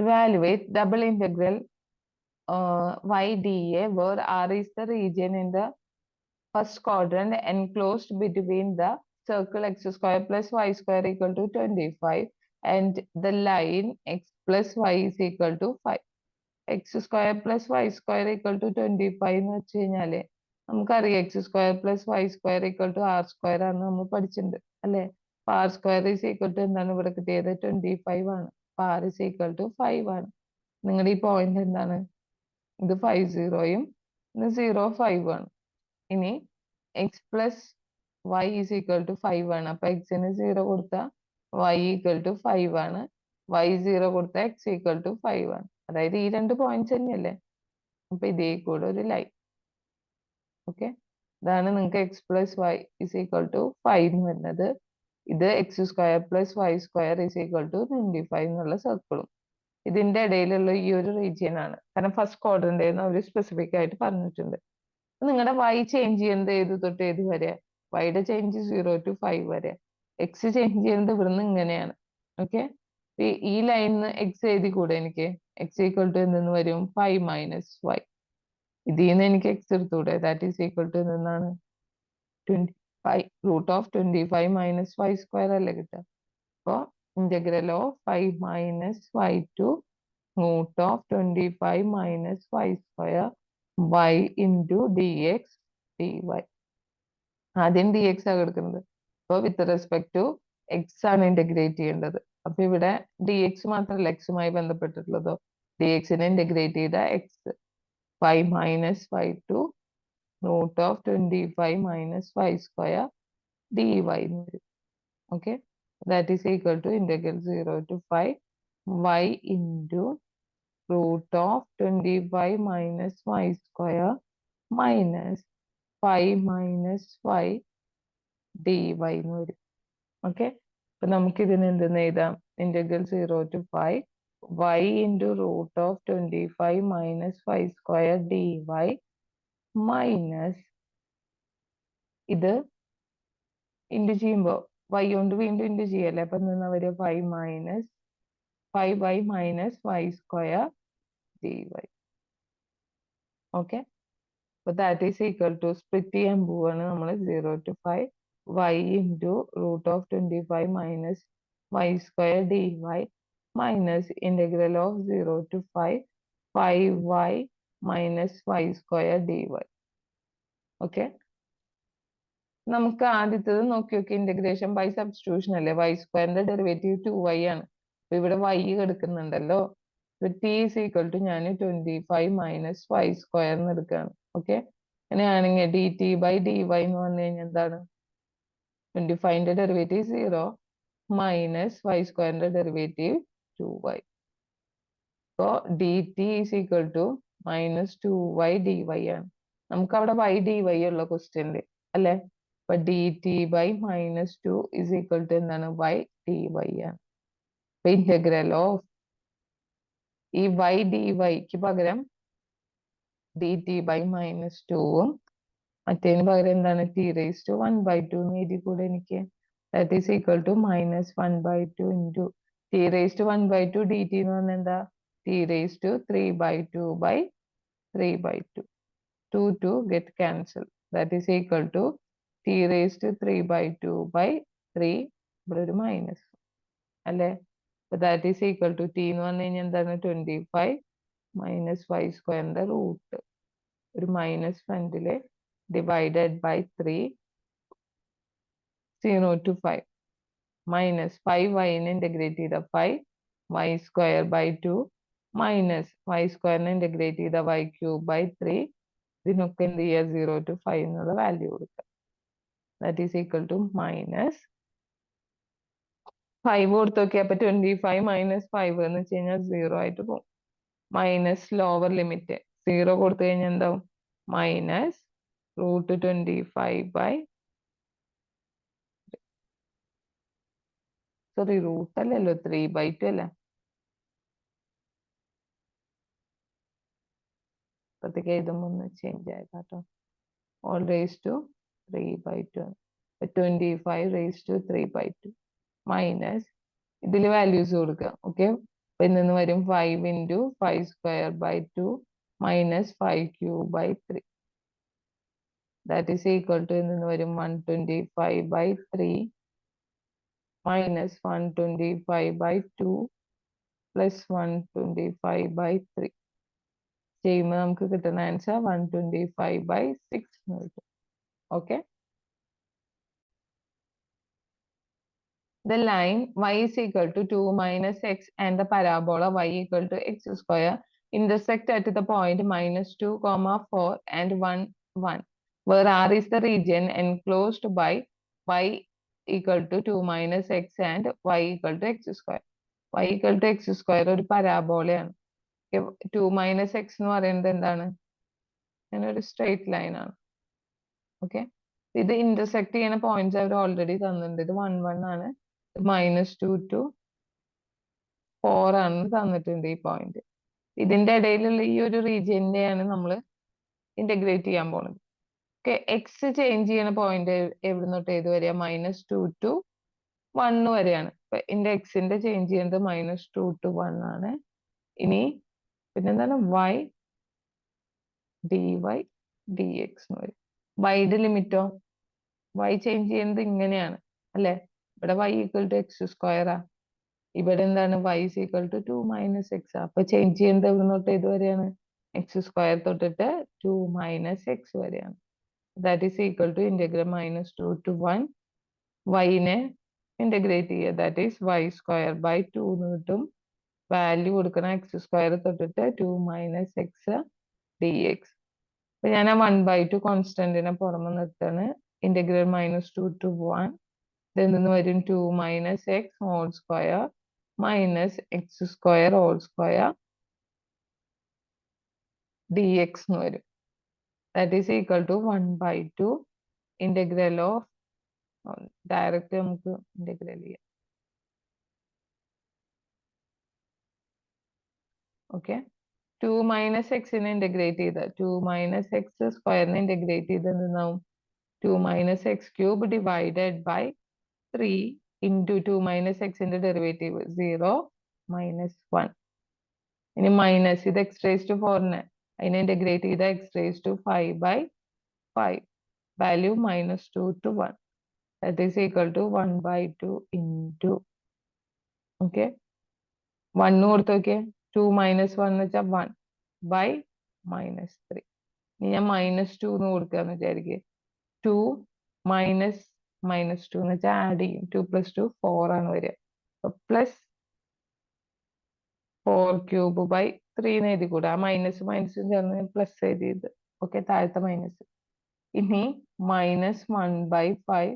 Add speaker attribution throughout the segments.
Speaker 1: Evaluate double integral YdA where R is the region in the first quadrant enclosed between the circle x square plus y square equal to 25 and the line x plus y is equal to 5. X square plus y square equal to 25 എന്ന് വെച്ച് കഴിഞ്ഞാല് നമുക്കറിയാം x square plus y square equal to r square ആണ് നമ്മൾ പഠിച്ചിട്ടുണ്ട് അല്ലെ. അപ്പൊ r square is equal to എന്താണ് ഇവിടെ കിട്ടിയത് 25 ആണ്. അപ്പൊ ആർ ഈസ് ഈക്വൽ ടു 5 ആണ്. നിങ്ങളുടെ ഈ പോയിന്റ് എന്താണ്? ഇത് 50യും ഇത് 0 5 ആണ്. ഇനി x plus y is equal to 5 ആണ്. അപ്പൊ എക്സിന് 0 കൊടുത്താൽ വൈ ഈക്വൽ ടു 5 ആണ്. വൈ 0 കൊടുത്താൽ എക്സ് ഈക്വൽ ടു 5 ആണ്. അതായത് ഈ രണ്ട് പോയിന്റ്സ് തന്നെയല്ലേ. അപ്പൊ ഇതേ കൂടെ ഒരു ലൈൻ. ഓക്കെ, ഇതാണ് നിങ്ങൾക്ക് x plus y is equal to 5 എന്ന് വരുന്നത്. ഇത് x square plus y square is equal to 25 എന്നുള്ള സർക്കിളും ഇതിന്റെ ഇടയിലുള്ള ഈ ഒരു റീജിയൻ ആണ്. കാരണം ഫസ്റ്റ് ക്വാഡ്രന്റ് അവർ സ്പെസിഫിക് ആയിട്ട് പറഞ്ഞിട്ടുണ്ട്. നിങ്ങളുടെ വൈ ചേഞ്ച് ചെയ്യുന്നത് ഏത് തൊട്ട് ഏത് വരെ? വൈയുടെ ചേഞ്ച് 0 to 5 വരെ. എക്സ് ചേഞ്ച് ചെയ്യുന്നത് ഇവിടുന്ന് ഇങ്ങനെയാണ്. ഓക്കെ, ഈ ലൈനിന്ന് എക്സ് എഴുതി കൂടെ എനിക്ക്? എക്സ് ഈക്വൽ ടു എന്തെന്ന് വരും? 5 മൈനസ് വൈ. ഇതിൽ നിന്ന് എനിക്ക് എക്സ് എടുത്തൂടെ? ദാറ്റ് ഈസ് ഈക്വൽ ടു എന്താണ്? 25 root of 25 minus y square അല്ലേ കിട്ടുക. അപ്പൊ integral of 5 minus y to root of 25 minus y square y into d x d y. ആദ്യം ഡി എക്സ് ആണ് എടുക്കുന്നത്. അപ്പൊ വിത്ത് റെസ്പെക്ട് ടു എക്സ് ആണ് integrate ചെയ്യേണ്ടത്. അപ്പൊ ഇവിടെ ഡി എക്സ് മാത്രമല്ല എക്സുമായി ബന്ധപ്പെട്ടിട്ടുള്ളതോ. ഡി എക്സിനെ ഇന്റഗ്രേറ്റ് ചെയ്ത x 5 minus y to root of 25 minus y square d y എന്ന് വരും. Okay, that is equal to integral 0 to 5 y into root of 25 minus y square minus 5 minus y d y എന്ന് വരും. Okay, അപ്പൊ നമുക്ക് ഇതിന് എന്തെന്ന് എഴുതാം? Integral 0 to 5 y into root of 25 minus y square d y minus ഇത് into ചെയ്യുമ്പോൾ y കൊണ്ട് വീണ്ടും ഇൻറ്റു ചെയ്യല്ലേ. അപ്പൊ എന്താ വരിക? 5 minus 5y minus y square d y. Okay, അപ്പൊ that is equal to split ചെയ്യാൻ പോവാണ് നമ്മൾ 0 to 5 y into root of 25 minus y square d y minus integral of 0 to 5 5y minus y square d y. Okay, നമുക്ക് ആദ്യത്തത് നോക്കി നോക്കി. Integration by substitution അല്ലേ. Y സ്ക്വയറിന്റെ ഡെറിവേറ്റീവ് 2y ആണ്. അപ്പൊ ഇവിടെ y കിടക്കുന്നുണ്ടല്ലോ. ടി ഈസ് ഈക്വൽ ടു ഞാൻ 25 മൈനസ് വൈ സ്ക്വയർ എന്ന് എടുക്കുകയാണ്. ഓക്കെ, അങ്ങനെയാണെങ്കിൽ D t by d y എന്ന് പറഞ്ഞു കഴിഞ്ഞാൽ എന്താണ്? 25ന്റെ ഡെറിവേറ്റീവ് 0 മൈനസ് വൈ സ്ക്വയറിന്റെ ഡെറിവേറ്റീവ് 2y. അപ്പോ d t is equal to minus 2y d y ആണ്. നമുക്ക് അവിടെ y ഡി വൈ ഉള്ള ക്വസ്റ്റ്യനില് അല്ലെ. അപ്പൊ d t by minus 2 is equal to എന്താണ്? y ഡി വൈ ആണ്. അപ്പൊ ഇന്റഗ്രൽ ഓഫ് ഈ y ഡി വൈക്ക് പകരം ഡി ടി ബൈ മൈനസ് 2ഉം മറ്റേന് പകരം എന്താണ്? ടി റേസ് ടു 1/2 എന്ന് എഴുതി കൂടെ എനിക്ക്? That is equal to minus 1/2 into t raise to 1/2 d t എന്ന് പറഞ്ഞാൽ എന്താ? T raise to 3/2 by 3/2. 2 get cancel. That is equal to t raised to 3/2 by 3 ഇവിടെ ഒരു മൈനസ് അല്ലെ. That is equal to t എന്ന് പറഞ്ഞു കഴിഞ്ഞാൽ എന്താണ്? 25 മൈനസ് വൈ സ്ക്വയറിന്റെ റൂട്ട് ഒരു മൈനസ് ഫ്രണ്ടില് divided by 3 0 to 5 minus 5y integrate ചെയ്ത 5 y square by 2 minus y സ്ക്വയറിനെ ഇന്റഗ്രേറ്റ് ചെയ്ത വൈ ക്യൂബ് ബൈ 3 ഇതിനൊക്കെ എന്ത് ചെയ്യുക? 0 to 5 എന്നുള്ള വാല്യൂ കൊടുക്കുക. That is equal to minus 5 കൊടുത്ത് നോക്കിയാൽ അപ്പൊ 25 മൈനസ് 5 എന്ന് വെച്ച് കഴിഞ്ഞാൽ 0 ആയിട്ട് പോകും. മൈനസ് ലോവർ ലിമിറ്റ് 0 കൊടുത്തു കഴിഞ്ഞാൽ എന്താവും? Minus root 25 by sorry root അല്ലല്ലോ 3/2 അല്ലേ. അപ്പത്തേക്ക് എഴുതുമ്പോൾ ഒന്ന് ചേഞ്ച് ആയിട്ടോ. Whole raise to 3/2 25 raise to 3/2 minus ഇതിൽ വാല്യൂസ് കൊടുക്കുക. ഓക്കെ, അപ്പൊ ഇന്ന് വരും 5 into 5 square by 2 minus 5 cube by 3. That is equal to ഇന്ന് വരും 125 by 3 minus 125 by 2 plus 125 by 3. ചെയ്യുമ്പോൾ നമുക്ക് കിട്ടുന്ന ആൻസർ 125 by 6 എന്ന് കിട്ടും. Okay. The line y is equal to 2 minus x and the parabola y equal to x square intersect at the point minus 2, 4 and 1, 1, where R is the region enclosed by y equal to 2 minus x and y equal to x square. Y equal to x square ഒരു പരാബോളയാണ്. 2 minus x എന്ന് പറയുന്നത് എന്താണ്? അങ്ങനെ ഒരു straight line ആണ്. Okay, ഇത് intersect ചെയ്യുന്ന points അവർ already തന്നിട്ടുണ്ട്. ഇത് 1, 1 ആണ്, -2 to 4 ആണ് തന്നിട്ടുണ്ട് ഈ പോയിന്റ്. ഇതിന്റെ ഇടയിലുള്ള ഈ ഒരു റീജിയനെയാണ് നമ്മൾ ഇന്റഗ്രേറ്റ് ചെയ്യാൻ പോകുന്നത്. ഓക്കെ, എക്സ് ചേഞ്ച് ചെയ്യുന്ന പോയിന്റ് എവിടെ തൊട്ട് ഏത് വരെയാ? -2 to 1 വരെയാണ്. അപ്പൊ ഇതിന്റെ എക്സിന്റെ ചേഞ്ച് ചെയ്യുന്നത് -2 to 1 ആണ്. ഇനി പിന്നെന്താണ്? y dy dx എന്ന് വരും. വൈയുടെ ലിമിറ്റോ? y ചേഞ്ച് ചെയ്യുന്നത് ഇങ്ങനെയാണ് അല്ലെ? ഇവിടെ y equal to x square ആ. ഇവിടെ എന്താണ്? y is equal to 2 minus x. അപ്പൊ ചേഞ്ച് ചെയ്യുന്നത് എവിടെ തൊട്ട് ഏത് വരെയാണ്? എക്സ് സ്ക്വയർ തൊട്ടിട്ട് 2 minus x വരെയാണ്. That is equal to integral -2 to 1. y-നെ ഇന്റഗ്രേറ്റ് ചെയ്യുക. That is y square by 2 എന്ന് കിട്ടും. വാല്യൂ കൊടുക്കണം എക്സ് സ്ക്വയർ തൊട്ടിട്ട് 2 minus x dx. അപ്പൊ ഞാൻ ആ 1/2 കോൺസ്റ്റന്റിനെ പുറമെ നിർത്താന്. Integral -2 to 1. ഇതെന്ന് വരും 2 minus x whole square minus x square whole square dx എന്ന് വരും. That is equal to 1/2 integral of, direct നമുക്ക് ഇന്റഗ്രൽ ചെയ്യാം. ഓക്കെ, 2 minus x-നെ ഇന്റഗ്രേറ്റ് ചെയ്ത 2 minus x സ്ക്വയറിനെ ഇന്റഗ്രേറ്റ് ചെയ്ത് എന്താവും? 2 minus x cube divided by 3 into 2 minus x-ന്റെ derivative 0 minus 1. ഇനി മൈനസ് ഇത് x raised to 4-നെ അതിനെ ഇന്റഗ്രേറ്റ് ചെയ്ത x raised to 5 by 5. Value -2 to 1. That is equal to 1/2 into, okay, 1 കൊടുത്ത് നോക്കിയേ. 2 minus 1 എന്ന് വെച്ചാൽ 1 by -3. ഇനി ഞാൻ -2 എന്ന് കൊടുക്കാന്ന് വിചാരിക്കുക. 2 minus -2 എന്ന് വെച്ചാൽ ആഡ് ചെയ്യും. 2 plus 2 4 ആണ് വരിക. പ്ലസ് 4 ക്യൂബ് ബൈ 3 എന്ന് എഴുതി കൂടാ. മൈനസ് മൈനസും ചേർന്ന് പ്ലസ് എഴുതിയത്. ഓക്കെ, താഴത്തെ മൈനസ്. ഇനി -1/5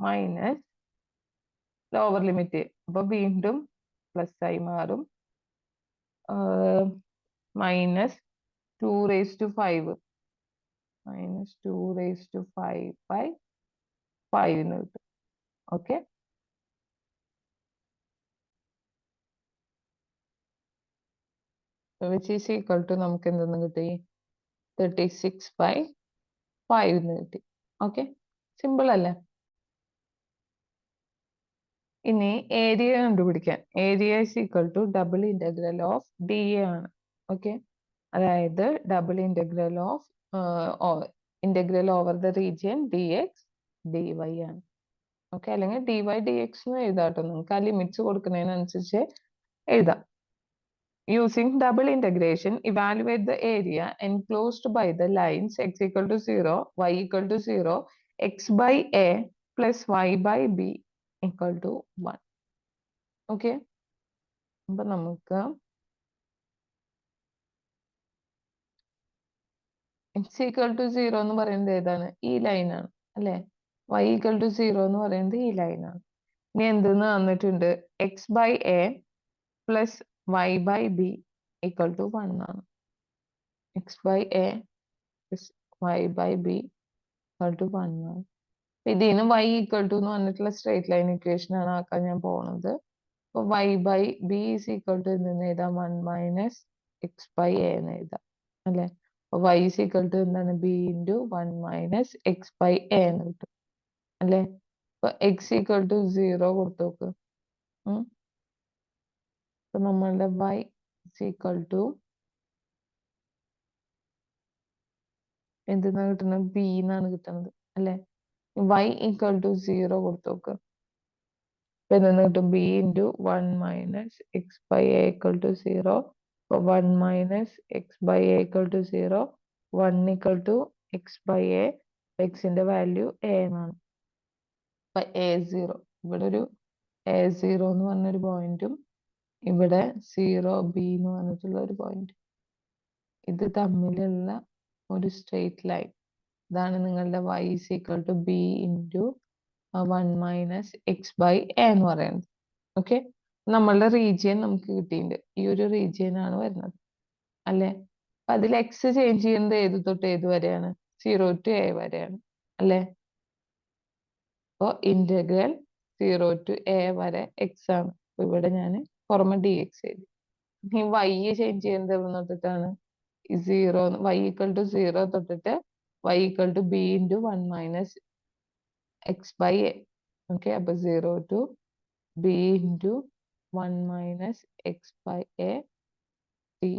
Speaker 1: മൈനസ് ലോവർ ലിമിറ്റ്. അപ്പൊ വീണ്ടും പ്ലസ് ആയി മാറും. -2 raised to 5 -2 raised to 5 by 5 എന്ന് കിട്ടും. Okay, which is equal to നമുക്ക് എന്തെന്ന് കിട്ടി? 36/5 എന്ന് കിട്ടി. ഓക്കെ, സിമ്പിൾ അല്ലേ? ഇനി ഏരിയ കണ്ടുപിടിക്കാൻ. Area is equal to double integral of d a ആണ്. ഓക്കെ, അതായത് double integral of integral over the region d x d y ആണ്. ഓക്കെ, അല്ലെങ്കിൽ ഡി വൈ ഡി എക്സ് എന്ന് എഴുതാട്ടോ. നിങ്ങൾക്ക് ആ ലിമിറ്റ്സ് കൊടുക്കുന്നതിനനുസരിച്ച് എഴുതാം. Using double integration, evaluate the area enclosed by the lines x equal to 0, y equal to 0, x by a plus y by b equal to 1. Okay. അപ്പൊ നമുക്ക് x equal to 0 എന്ന് പറയുന്നത് ഏതാണ്? ഈ ലൈനാണ് അല്ലെ? y equal to 0 എന്ന് പറയുന്നത് ഈ ലൈനാണ്. ഇനി എന്തെന്ന് തന്നിട്ടുണ്ട്? x by a plus y by b equal to 1 ആണ്. x by a plus y by b equal to 1 ആണ്. ഇതിന് y equal to എന്ന് പറഞ്ഞിട്ടുള്ള സ്ട്രേറ്റ് ലൈൻ ഇക്വേഷൻ ആണ് ആക്കാൻ ഞാൻ പോകുന്നത്. അപ്പൊ y by b is equal to എന്ന് എഴുതാം 1 minus x by a എന്ന് എഴുതാം അല്ലെ? അപ്പൊ y is equal to എന്താണ്? b into 1 minus x by a എന്ന് കിട്ടും അല്ലെ? അപ്പൊ x equal to 0 കൊടുത്തു നോക്ക്. അപ്പൊ നമ്മളുടെ y is equal to എന്തെന്നാണ് കിട്ടുന്നത്? b എന്നാണ് കിട്ടുന്നത് അല്ലെ? y equal to 0 കൊടുത്തു നോക്കുക. അപ്പൊ എന്തെന്ന് കിട്ടും? b into 1 minus x by a equal to 0. അപ്പൊ 1 minus x by a equal to 0. 1 equal to x by a. x ന്റെ വാല്യൂ a എന്നാണ്. അപ്പൊ a0 ഇവിടെ ഒരു a0 എന്ന് പറഞ്ഞൊരു പോയിന്റും ഇവിടെ 0b എന്ന് പറഞ്ഞിട്ടുള്ള ഒരു പോയിന്റ്, ഇത് തമ്മിലുള്ള ഒരു സ്ട്രെയിറ്റ് ലൈൻ. ഇതാണ് നിങ്ങളുടെ y is equal to b into 1 minus x by a എന്ന് പറയുന്നത്. ഓക്കെ, നമ്മളുടെ റീജിയൻ നമുക്ക് കിട്ടിയിട്ടുണ്ട്. ഈ ഒരു റീജിയൻ ആണ് വരുന്നത് അല്ലെ? അപ്പൊ അതിൽ എക്സ് ചേഞ്ച് ചെയ്യുന്നത് ഏത് തൊട്ട് ഏത് വരെയാണ്? 0 to a വരെയാണ് അല്ലെ? അപ്പൊ ഇന്റഗ്രൽ 0 to a വരെ എക്സ് ആണ്. അപ്പൊ ഇവിടെ ഞാൻ പുറമെ ഡി എക്സ് എഴുതി. ഈ y ചേഞ്ച് ചെയ്യുന്നത് എവിടെ തൊട്ടിട്ടാണ്? 0 y equal to 0 തൊട്ടിട്ട് y equal to b into 1 minus x by a. Okay, അപ്പൊ 0 to b into 1 minus x by a dy.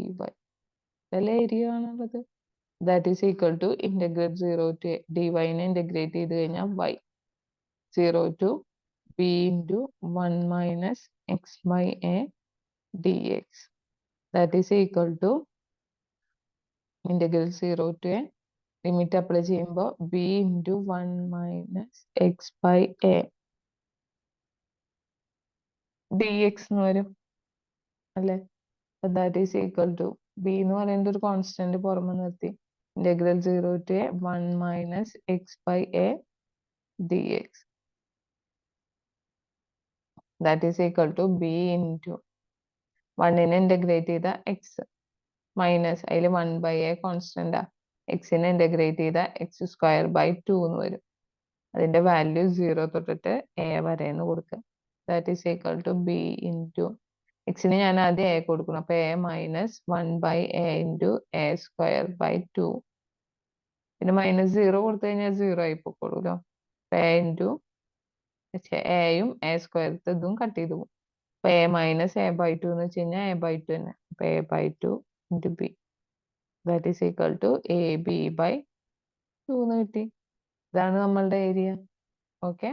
Speaker 1: ഇതല്ലേ ഏരിയ ആണുള്ളത്. That is equal to integrate 0 to a. dy നെ integrate ചെയ്ത് കഴിഞ്ഞാൽ y 0 to b into 1 minus x by a dx. That is equal to integral 0 to a, limit apply ചെയ്യുമ്പോൾ b into 1 minus x by a dx എന്ന് വരും അല്ലെ? That is equal to b എന്ന് പറയുന്നത് ഒരു constant പുറമെ നിർത്തി integral 0 to a 1 minus x by a dx. That is equal to b into 1 നെ ഇന്റഗ്രേറ്റ് ചെയ്ത x മൈനസ് അതിൽ 1 by a കോൺസ്റ്റന്റ്, എക്സിനെ ഇന്റഗ്രേറ്റ് ചെയ്ത എക്സ് സ്ക്വയർ ബൈ 2 എന്ന് വരും. അതിന്റെ വാല്യൂ 0 തൊട്ടിട്ട് a വരെ എന്ന് കൊടുക്കുക. That is equal to b into എക്സിന് ഞാൻ ആദ്യം a കൊടുക്കണം. അപ്പൊ a minus 1 by a into a square by 2. പിന്നെ മൈനസ് 0 കൊടുത്തു കഴിഞ്ഞാൽ 0 ആയി പോയിക്കോളൂല്ലോ. a ഇൻറ്റു എയും a സ്ക്വയർ ഇതും കട്ട് ചെയ്ത് പോകും. അപ്പൊ a മൈനസ് a ബൈ 2 എന്ന് വെച്ച് കഴിഞ്ഞാൽ a ബൈ 2 തന്നെ. അപ്പൊ a by 2 into b. That is equal to ab by 2 എന്ന് കിട്ടി. ഇതാണ് നമ്മളുടെ ഏരിയ. ഓക്കെ.